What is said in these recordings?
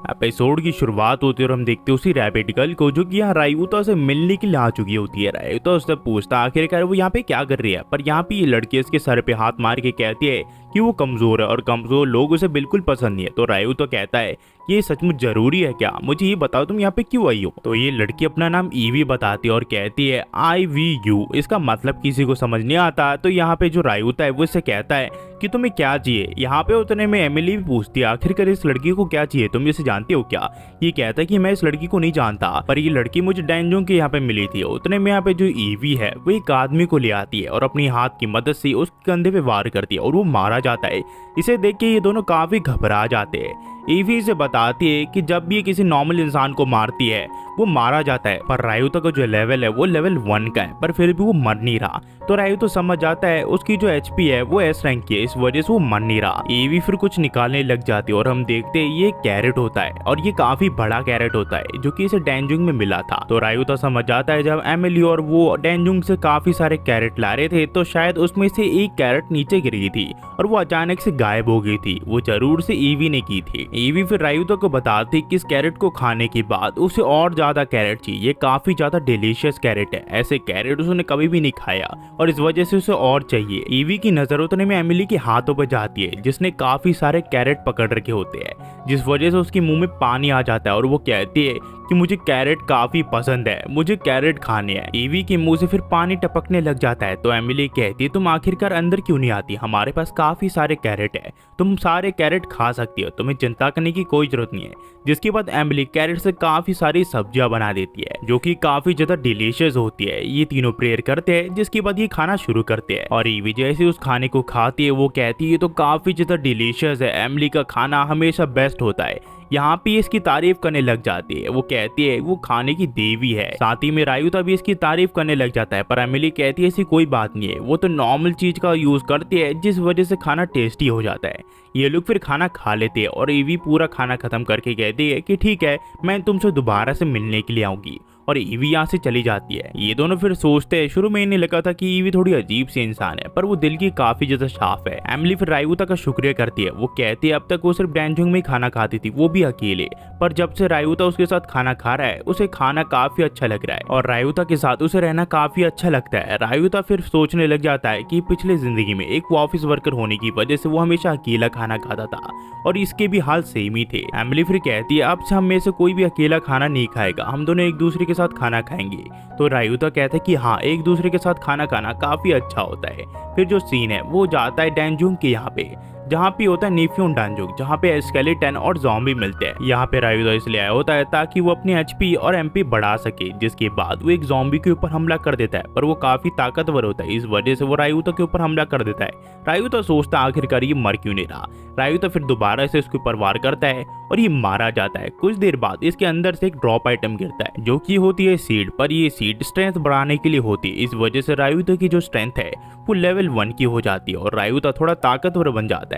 Episode की शुरुआत होती है और हम देखते हैं उसी रैबिट गर्ल को जो कि यहाँ रायुता से मिलने के लिए आ चुकी होती है। रायुता उससे पूछता आखिरकार वो यहाँ पे क्या कर रही है, पर यहाँ पे ये लड़की इसके सर पे हाथ मार के कहती है कि वो कमजोर है और कमजोर लोग उसे बिल्कुल पसंद नहीं है। तो रायुता कहता है ये सचमुच जरूरी है क्या, मुझे ये बताओ तुम यहाँ पे क्यों आई हो। तो ये लड़की अपना नाम ईवी बताती है और कहती है IVU। इसका मतलब किसी को समझ नहीं आता। तो यहाँ पे जो रायुता है वो इससे कहता है कि तुम्हें क्या चाहिए। यहाँ पे उतने में एमिली भी पूछती है आखिरकार इस लड़की को क्या चाहिए, तुम इसे जानती हो क्या। ये कहता है कि मैं इस लड़की को नहीं जानता, पर ये लड़की मुझे डैनजोंग के यहाँ पे मिली थी। उतने में यहाँ पे जो ईवी है वो एक आदमी को ले आती है और अपनी हाथ की मदद से उसके कंधे पे वार करती है और वो मारा जाता है। इसे देख के ये दोनों काफी घबरा जाते हैं। ईवी से बताती है कि जब भी किसी नॉर्मल इंसान को मारती है वो मारा जाता है, पर रायुता का जो लेवल है वो लेवल 1 का है, पर फिर भी वो मर नहीं रहा। तो रायुता समझ जाता है उसकी जो HP है वो S रैंक की है, इस वजह से वो मर नहीं रहा। ईवी फिर कुछ निकालने लग जाती है और हम देखते हैं ये कैरेट होता है और ये काफी बड़ा कैरेट होता है जो कि इसे डैनजोंग में मिला था। तो रायुता समझ जाता है जब एमिली और वो डैनजोंग से काफी सारे कैरेट ला रहे थे तो शायद उसमें से एक कैरेट नीचे गिर गई थी और वो अचानक से गायब हो गई थी। वो जरूर से ईवी ने की थी। ईवी फिर रायुता को बताती कि इस कैरेट को खाने के बाद उसे और ज्यादा कैरेट चाहिए, ये काफी ज्यादा डिलीशियस कैरेट है, ऐसे कैरेट उसने कभी भी नहीं खाया और इस वजह से उसे और चाहिए। ईवी की नजर उतने में एमिली के हाथों पर जाती है जिसने काफी सारे कैरेट पकड़ रखे होते हैं, जिस वजह से उसके मुंह में पानी आ जाता है और वो कहती है कि मुझे कैरेट काफी पसंद है, मुझे कैरेट खाने हैं। ईवी के मुंह से फिर पानी टपकने लग जाता है। तो एमिली कहती है तुम आखिरकार अंदर क्यों नहीं आती, हमारे पास काफी सारे कैरेट है, तुम सारे कैरेट खा सकती हो, तुम्हें चिंता करने की कोई जरूरत नहीं है। जिसके बाद एमिली कैरेट से काफी सारी सब्जियां बना देती है जो कि काफी ज्यादा डिलीशियस होती है। ये तीनों प्रेयर करते हैं जिसके बाद ये खाना शुरू करते हैं और ईवी जैसे उस खाने को खाती है वो कहती है तो काफी ज्यादा डिलीशियस है, एमिली का खाना हमेशा बेस्ट होता है। यहाँ पे इसकी तारीफ करने लग जाती है, वो कहती है वो खाने की देवी है। साथ ही में रायुता भी इसकी तारीफ करने लग जाता है, पर एमिली कहती है ऐसी कोई बात नहीं है, वो तो नॉर्मल चीज का यूज करती है जिस वजह से खाना टेस्टी हो जाता है। ये लोग फिर खाना खा लेते हैं और ईवी पूरा खाना खत्म करके कहती है कि ठीक है मैं तुमसे दोबारा से मिलने के लिए आऊंगी और ईवी यहाँ से चली जाती है। ये दोनों फिर सोचते हैं, शुरू में इन्हें लगा था कि ईवी थोड़ी अजीब सी इंसान है पर वो दिल की काफी ज्यादा साफ है। एमिली फिर रायुता का शुक्रिया करती है, वो कहती है अब तक वो सिर्फ डैनजोंग में ही खाना खाती थी वो भी अकेले, पर जब से रायुता उसके साथ खाना खा रहा है उसे खाना काफी अच्छा लग रहा है और रायुता के साथ उसे रहना काफी अच्छा लगता है। रायुता फिर सोचने लग जाता है कि पिछले जिंदगी में एक ऑफिस वर्कर होने की वजह से वो हमेशा अकेला खाना खाता था और इसके भी हाल सेम ही थे। एमिली फिर कहती है अब से हम में से कोई भी अकेला खाना नहीं खाएगा, हम दोनों एक दूसरे के साथ खाना खाएंगे। तो रायुता कहता है कि हाँ एक दूसरे के साथ खाना खाना काफी अच्छा होता है। फिर जो सीन है वो जाता है डैनजोंग के यहाँ पे जहाँ पे होता है नेफ्यून डैनजोंग, जहाँ पे स्केलेटन और ज़ॉम्बी मिलते हैं। यहाँ पे रायुता इसलिए आया होता है ताकि वो अपनी HP और MP बढ़ा सके, जिसके बाद वो एक ज़ॉम्बी के ऊपर हमला कर देता है, पर वो काफी ताकतवर होता है, इस वजह से वो रायुता के ऊपर हमला कर देता है। रायुता सोचता है आखिरकार ये मर क्यों नहीं रहा। रायुता फिर दोबारा से उसके ऊपर वार करता है और ये मारा जाता है। कुछ देर बाद इसके अंदर से एक ड्रॉप आइटम गिरता है जो कि होती है सीड, पर ये सीड स्ट्रेंथ बढ़ाने के लिए होती है, इस वजह से रायुता की जो स्ट्रेंथ है वो लेवल 1 की हो जाती है और रायुता थोड़ा ताकतवर बन जाता है।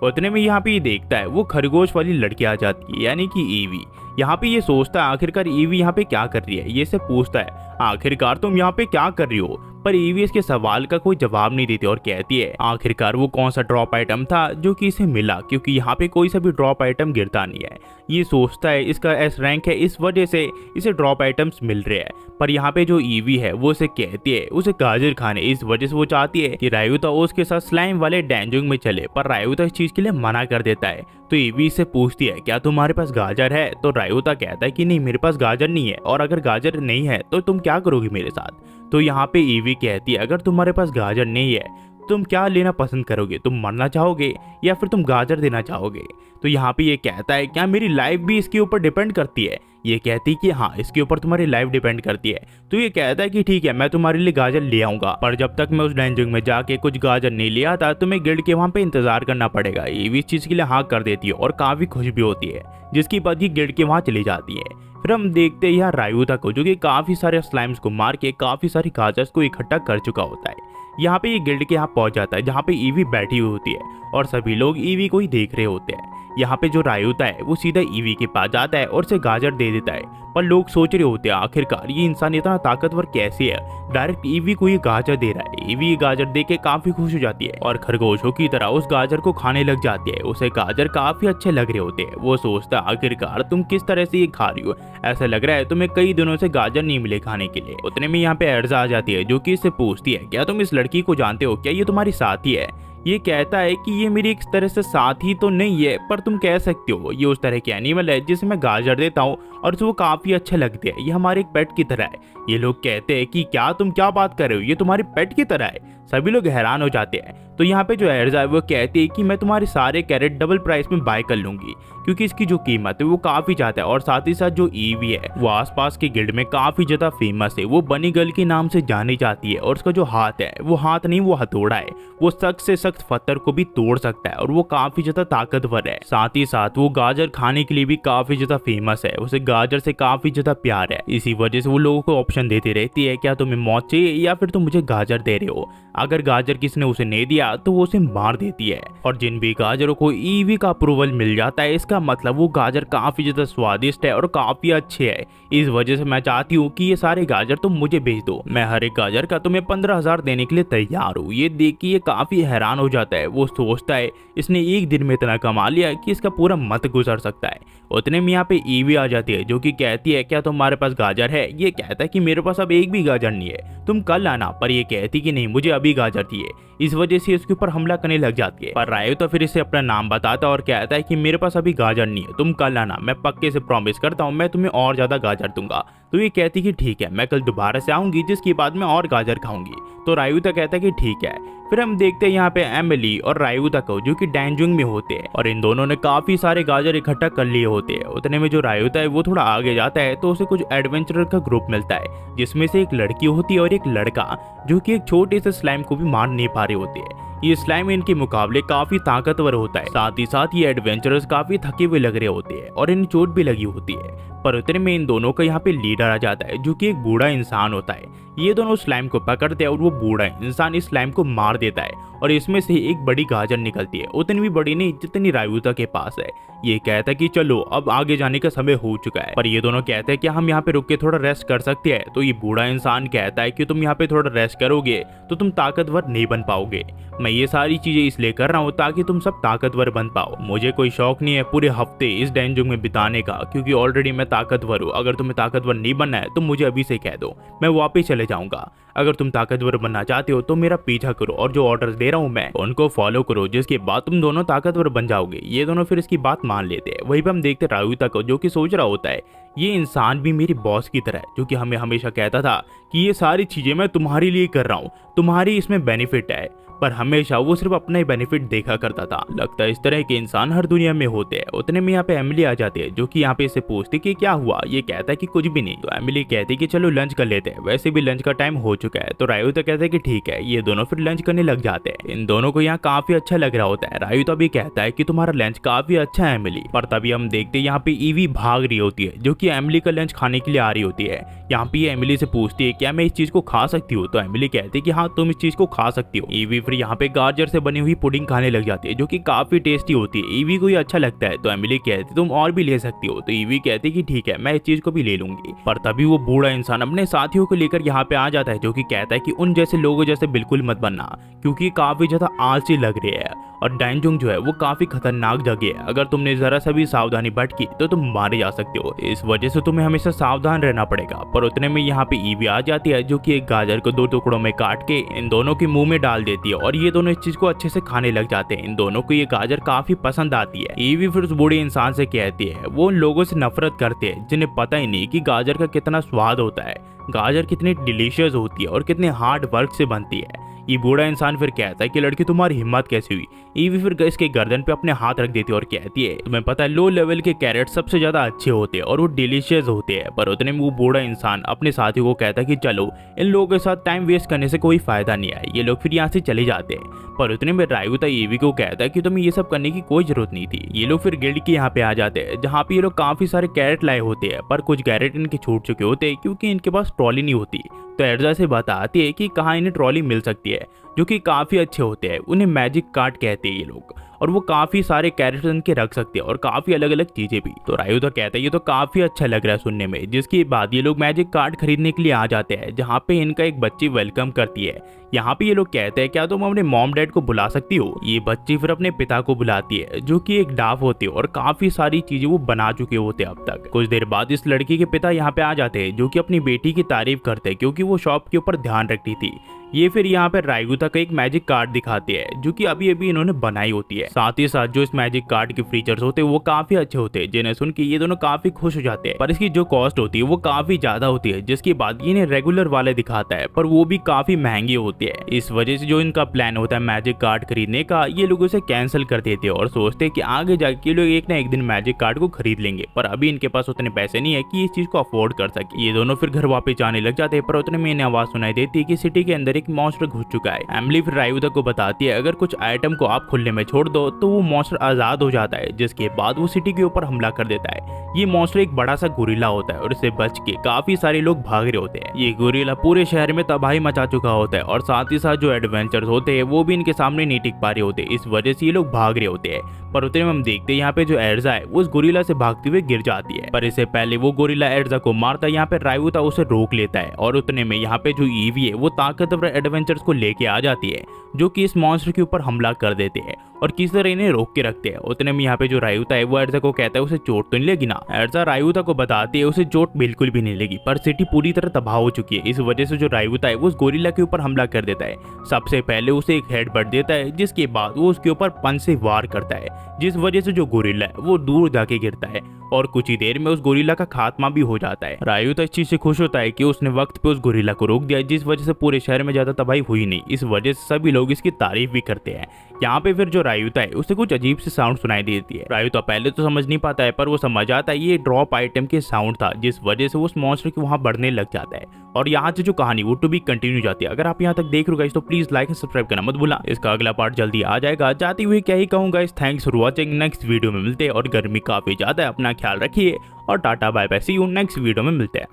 उतने में यहाँ पे ये देखता है वो खरगोश वाली लड़की आ जाती है यानी कि ईवी। यहाँ पे ये सोचता है आखिरकार ईवी यहाँ पे क्या कर रही है, ये से पूछता है आखिरकार तुम यहाँ पे क्या कर रही हो, पर ईवी इसके सवाल का कोई जवाब नहीं देती और कहती है आखिरकार वो कौन सा ड्रॉप आइटम था जो कि इसे मिला, क्योंकि यहाँ पे कोई सा भी ड्रॉप आइटम गिरता नहीं है। ये सोचता है इसका S रैंक है इस वजह से इसे ड्रॉप आइटम्स मिल रहे हैं, पर यहाँ पे जो ईवी है वो उसे कहती है उसे गाजर खाने, इस वजह से वो चाहती है कि रायुता उसके साथ स्लाइम वाले डैनजोंग में चले, पर रायुता इस चीज के लिए मना कर देता है। तो ईवी से पूछती है क्या तुम्हारे पास गाजर है, तो रायुता कहता है कि नहीं मेरे पास गाजर नहीं है, और अगर गाजर नहीं है तो तुम क्या करोगी मेरे साथ। तो यहाँ पे ईवी कहती है अगर तुम्हारे पास गाजर नहीं है तुम क्या लेना पसंद करोगे, तुम मरना चाहोगे या फिर तुम गाजर देना चाहोगे। तो यहाँ पे ये कहता है क्या मेरी लाइफ भी इसके ऊपर डिपेंड करती है, ये कहती कि हाँ इसके ऊपर तुम्हारी लाइफ डिपेंड करती है। तो ये कहता है कि ठीक है मैं तुम्हारे लिए गाजर ले आऊंगा, पर जब तक मैं उस डैनजोंग में जाके कुछ गाजर नहीं ले आता तुम्हें गिल्ड के वहाँ पे इंतजार करना पड़ेगा। ये भी इस चीज के लिए हाँ कर देती है और काफी खुश भी होती है, जिसकी बाद ये गिल्ड के वहाँ चली जाती है। फिर हम देखते हैं यहाँ रायुता को जो कि काफी सारे स्लाइम्स को मार के काफी सारी गाजर्स को इकट्ठा कर चुका होता है। यहाँ पे ये गिल्ड के यहाँ पहुंच जाता है जहाँ पे ईवी बैठी हुई होती है और सभी लोग ईवी को ही देख रहे होते हैं। यहाँ पे जो रायुता है वो सीधा ईवी के पास जाता है और उसे गाजर दे देता है। पर लोग सोच रहे होते हैं आखिरकार ये इंसान इतना ताकतवर कैसे है, डायरेक्ट ईवी को ये गाजर दे रहा है। ईवी ये गाजर दे के काफी खुश हो जाती है और खरगोशों की तरह उस गाजर को खाने लग जाती है। उसे गाजर काफी अच्छे लग रहे होते हैं। वो सोचता है आखिरकार तुम किस तरह से ये खा रही हो, ऐसा लग रहा है तुम्हें कई दिनों से गाजर नहीं मिले खाने के लिए। उतने में यहाँ पे एर्जा आ जाती है जो कि इससे पूछती है क्या तुम इस लड़की को जानते हो, क्या ये तुम्हारी साथी है। ये कहता है कि ये मेरी एक तरह से साथी तो नहीं है पर तुम कह सकते हो, ये उस तरह के एनिमल है जिसे मैं गाजर देता हूँ और वो काफी अच्छे लगते हैं, ये हमारे एक पेट की तरह है। ये लोग कहते हैं कि क्या तुम क्या बात कर रहे हो, ये तुम्हारे पेट की तरह है। सभी लोग हैरान हो जाते हैं। तो यहाँ पे जो एर्जा है वो कहती है कि मैं तुम्हारे सारे कैरेट डबल प्राइस में बाय कर लूंगी, क्योंकि इसकी जो कीमत है वो काफी ज्यादा है। और साथ ही साथ जो ईवी है वो आसपास के गिल्ड में काफी ज्यादा फेमस है, वो बनी गर्ल के नाम से जानी जाती है। और उसका जो हाथ है वो हाथ नहीं वो हथौड़ा है, वो सख्त से सख्त पत्थर को भी तोड़ सकता है और वो काफी ज्यादा ताकतवर है। साथ ही साथ वो गाजर खाने के लिए भी काफी ज्यादा फेमस है, उसे गाजर से काफी ज्यादा प्यार है। इसी वजह से वो लोगों को ऑप्शन देती रहती है क्या तुम्हें मौत चाहिए या फिर तुम मुझे गाजर दे रहे हो। अगर गाजर किसने उसे नहीं दिया तो वो उसे मार देती है। और जिन भी गाजरों को ईवी का अप्रूवल मिल जाता है इसका मतलब वो गाजर काफी ज्यादा स्वादिष्ट है और काफी अच्छे है। इस वजह से मैं चाहती हूँ कि ये सारे गाजर तुम मुझे भेज दो, मैं हर एक गाजर का तुम्हें 15,000 देने के लिए तैयार हूँ। ये देख के ये काफी हैरान हो जाता है। वो सोचता है इसने एक दिन में इतना कमा लिया कि इसका पूरा मत गुजर सकता है। उतने में यहाँ पे ईवी आ जाती है जो कि कहती है क्या तुम्हारे पास गाजर है। ये कहता है कि मेरे पास अब एक भी गाजर नहीं है, तुम कल आना। पर ये कहती कि नहीं मुझे अभी गाजर चाहिए। इस वजह से इसके ऊपर हमला करने लग जाती है। पर रायु तो फिर इसे अपना नाम बताता और कहता है कि मेरे पास अभी गाजर नहीं है, तुम कल आना, मैं पक्के से प्रॉमिस करता हूँ मैं तुम्हें और ज्यादा गाजर दूंगा। तो ये कहती कि ठीक है मैं कल दोबारा से आऊंगी जिसके बाद मैं और गाजर खाऊंगी। तो रायुता कहता है कि ठीक है। फिर हम देखते हैं यहाँ पे एमिली और रायुता को जो कि डैंजुंग में होते हैं और इन दोनों ने काफी सारे गाजर इकट्ठा कर लिए होते हैं। उतने में जो रायुता है वो थोड़ा आगे जाता है तो उसे कुछ एडवेंचरर का ग्रुप मिलता है जिसमें से एक लड़की होती है और एक लड़का जो कि एक छोटे से स्लाइम को भी मार नहीं पा रहे होते हैं। ये स्लाइम इनके मुकाबले काफी ताकतवर होता है। साथ ही साथ ये एडवेंचरर्स काफी थके हुए लग रहे होते हैं और इन्हें चोट भी लगी होती है। पर उतने में इन दोनों का यहाँ पे लीडर आ जाता है जो कि एक बूढ़ा इंसान होता है। ये दोनों स्लाइम को पकड़ते हैं और वो बूढ़ा इंसान इस स्लाइम को मार देता है और इसमें से एक बड़ी गाजर निकलती है, उतनी भी बड़ी नहीं जितनी रायुता के पास है। ये कहता है कि चलो अब आगे जाने का समय हो चुका है। पर ये दोनों कहते हैं कि हम यहाँ पे रुक के थोड़ा रेस्ट कर सकते हैं। तो ये बूढ़ा इंसान कहता है कि तुम यहाँ पे थोड़ा रेस्ट करोगे तो तुम ताकतवर नहीं बन पाओगे। मैं ये सारी चीजें इसलिए कर रहा हूँ ताकि तुम सब ताकतवर बन पाओ। मुझे कोई शौक नहीं है पूरे हफ्ते इस डैंजुंग में बिताने का, क्योंकि ऑलरेडी मैं ताकतवर हूँ। अगर तुम्हें ताकतवर नहीं बनना है तो मुझे अभी से कह दो, मैं वापस चले जाऊंगा। अगर तुम ताकतवर बनना चाहते हो तो मेरा पीछा करो और जो ऑर्डर्स दे रहा हूँ मैं उनको फॉलो करो, जिसके बाद तुम दोनों ताकतवर बन जाओगे। ये दोनों फिर इसकी बात मान लेते हैं। वहीं पे हम देखते रायुता को जो कि सोच रहा होता है ये इंसान भी मेरी बॉस की तरह है जो कि हमें हमेशा कहता था कि ये सारी चीजें मैं तुम्हारे लिए कर रहा हूँ, तुम्हारी इसमें बेनिफिट है। पर हमेशा वो सिर्फ अपना ही बेनिफिट देखा करता था। लगता है इस तरह के इंसान हर दुनिया में होते हैं। उतने में यहाँ पे एमिली आ जाती है जो कि यहाँ पे इसे पूछती कि क्या हुआ। ये कहता है कि कुछ भी नहीं। तो एमिली कहती कि चलो लंच कर लेते हैं, वैसे भी लंच का टाइम हो चुका है। तो रायुता कहता है कि ठीक है। ये दोनों फिर लंच करने लग जाते हैं। इन दोनों को यहाँ काफी अच्छा लग रहा होता है। रायुता भी कहता है कि तुम्हारा लंच काफी अच्छा है एमिली। पर तभी हम देखते हैं यहाँ पे ईवी भाग रही होती है जो कि एमिली का लंच खाने के लिए आ रही होती है। यहाँ पे ये एमिली से पूछती है क्या मैं इस चीज को खा सकती हूँ। तो एमिली कहती है कि हाँ तुम इस चीज को खा सकती हो। ईवी फिर यहाँ पे गाजर से बनी हुई पुडिंग खाने लग जाती है जो कि काफी टेस्टी होती है। ईवी को ये अच्छा लगता है। तो एमिली कहती तुम और भी ले सकती हो। तो ईवी कहती कि ठीक है मैं इस चीज को भी ले लूंगी। पर तभी वो बूढ़ा इंसान अपने साथियों को लेकर यहाँ पे आ जाता है जो कि कहता है कि उन जैसे लोगों जैसे बिल्कुल मत बनना, क्योंकि काफी ज्यादा आलसी लग रहे हैं और डैंजुंग जो है वो काफी खतरनाक जगह है। अगर तुमने जरा सा भी सावधानी भटकी तो तुम मारे जा सकते हो। इस वजह से तुम्हें हमेशा सावधान रहना पड़ेगा। पर उतने में यहाँ पे ईवी आ जाती है जो कि एक गाजर को 2 टुकड़ों में काट के इन दोनों के मुंह में डाल देती है और ये दोनों इस चीज को अच्छे से खाने लग जाते हैं। इन दोनों को ये गाजर काफी पसंद आती है। ईवी फिर उस बूढ़े इंसान से कहती है वो उन लोगों से नफरत करते हैं जिन्हें पता ही नहीं कि गाजर का कितना स्वाद होता है, गाजर कितनी डिलीशियस होती है और कितने हार्ड वर्क से बनती है। ये बूढ़ा इंसान फिर कहता है कि लड़की तुम्हारी हिम्मत कैसे हुई। ईवी फिर इसके गर्दन पे अपने हाथ रख देती है और कहती है तुम्हें पता है लो लेवल के कैरेट सबसे ज्यादा अच्छे होते हैं और वो डिलीशियस होते हैं। पर उतने में वो बूढ़ा इंसान अपने साथियों को कहता है कि चलो इन लोगों के साथ टाइम वेस्ट करने से कोई फायदा नहीं है। ये लोग फिर यहाँ से चले जाते हैं। पर उतने में रायुता ईवी को कहता है कि तुम्हें ये सब करने की कोई जरूरत नहीं थी। ये लोग फिर गिल्ड के यहाँ पे आ जाते हैं जहाँ पे ये लोग काफी सारे कैरेट लाए होते हैं। पर कुछ कैरेट इनके छूट चुके होते हैं क्योंकि इनके पास ट्रॉली नहीं होती। तो एर्जा से बताती है कि कहाँ इन्हें ट्रॉली मिल सकती है जो कि काफी अच्छे होते हैं। उन्हें मैजिक कार्ड कहते सकते हैं ये लोग, और वो काफी सारे कैरेक्टर इनके रख सकते हैं और काफी अलग अलग चीजें भी। तो रायू तो कहता है ये तो काफी अच्छा लग रहा है सुनने में। जिसके बाद ये लोग मैजिक कार्ड खरीदने के लिए आ जाते हैं, जहाँ पे इनका एक बच्ची वेलकम करती है। यहाँ पे ये लोग कहते हैं क्या तुम अपने मॉम डैड को बुला सकती हो। ये बच्ची फिर अपने पिता को बुलाती है, जो कि एक डाफ होती है और काफी सारी चीजें वो बना चुके होते हैं अब तक। कुछ देर बाद इस लड़की के पिता यहाँ पे आ जाते हैं, जो कि अपनी बेटी की तारीफ करते हैं क्योंकि वो शॉप के ऊपर ध्यान रखती थी। ये फिर यहाँ पे रायगुता का एक मैजिक कार्ड दिखाते हैं, जो कि अभी अभी इन्होंने बनाई होती है। साथ ही साथ जो इस मैजिक कार्ड के फीचर्स होते हैं वो काफी अच्छे होते हैं, जिन्हें सुन के ये दोनों काफी खुश हो जाते हैं। पर इसकी जो कॉस्ट होती है वो काफी ज्यादा होती है, जिसके बाद ये इन्हें रेगुलर वाले दिखाता है, पर वो भी काफी महंगी होती है। इस वजह से जो इनका प्लान होता है मैजिक कार्ड खरीदने का, ये लोग उसे कैंसिल कर देते हैं और सोचते हैं कि आगे जाके ये लोग एक ना एक दिन मैजिक कार्ड को खरीद लेंगे। पर अभी इनके पास उतने पैसे नहीं है कि इस चीज को अफोर्ड कर सके। ये दोनों फिर घर वापस जाने लग जाते हैं, पर उतने में इन्हें आवाज सुनाई देती है कि सिटी के अंदर एक मॉन्स्टर घुस चुका है। एमिली फिर रायगुता को बताती है अगर कुछ आइटम को आप खुले में छोड़ दो तो वो मॉन्स्टर आजाद हो जाता है, जिसके बाद वो सिटी के ऊपर हमला कर देता है। ये मॉन्स्टर एक बड़ा सा गोरिल्ला होता है और इससे बच के काफी सारे लोग भाग रहे होते हैं। ये गोरिल्ला पूरे शहर में तबाही मचा चुका होता है और साथ ही साथ जो एडवेंचर्स होते हैं वो भी इनके सामने नहीं टिक पा रहे होते, इस वजह से ये लोग भाग रहे होते हैं। पर उतने में हम देखते हैं यहाँ पे जो एर्जा है वो उस गोरिल्ला से भागते हुए गिर जाती है, पर इससे पहले वो गोरिल्ला एर्जा को मारता है। यहाँ पे रायगुता उसे रोक लेता है और उतने में यहाँ पे जो ईवी है वो ताकतवर एडवेंचर्स को लेके आ जाती है, जो कि इस मॉन्स्टर के ऊपर हमला कर देते हैं और किसी तरह इन्हें रोक के रखते हैं। उतने में यहाँ पे जो रायगुता है वो एर्जा को कहता है उसे चोट तो नहीं लगी ना। एर्जा रायगुता को बताती है उसे चोट बिल्कुल भी नहीं लगी, पर सिटी पूरी तरह तबाह हो चुकी है। इस वजह से जो रायगुता है वो उस गोरिल्ला के ऊपर हमला कर देता है। सबसे पहले उसे एक हेडबट देता है, जिसके बाद वो उसके ऊपर पंच से वार करता है, जिस वजह से जो गोरिल्ला है वो दूर जाके गिरता है और कुछ ही देर में उस गोरिल्ला का खात्मा भी हो जाता है। रायगुता इस चीज से खुश होता है कि उसने वक्त पे उस गोरिल्ला को रोक दिया, जिस वजह से पूरे शहर में ज्यादा तबाही हुई नहीं। इस वजह से सभी लोग इसकी तारीफ भी करते हैं। यहाँ पे फिर जो रायगुता है उसे कुछ अजीब से साउंड सुनाई देती है। रायगुता पहले तो समझ नहीं पाता है, पर वो समझ आता है ये ड्रॉप आइटम के साउंड था, जिस वजह से वो उस मॉन्स्टर के वहां बढ़ने लग जाता है। और यहाँ से जो कहानी वो टू बी कंटिन्यू जाती है। अगर आप यहाँ तक देख रहे हो गाइस तो प्लीज लाइक एंड सब्सक्राइब करना मत भूलना। इसका अगला पार्ट जल्दी आ जाएगा। जाते हुए क्या ही कहूँ guys, thanks for watching. Next video में मिलते हैं और गर्मी काफी ज्यादा है, अपना ख्याल रखिए और tata bye bye, see you next video में मिलते हैं।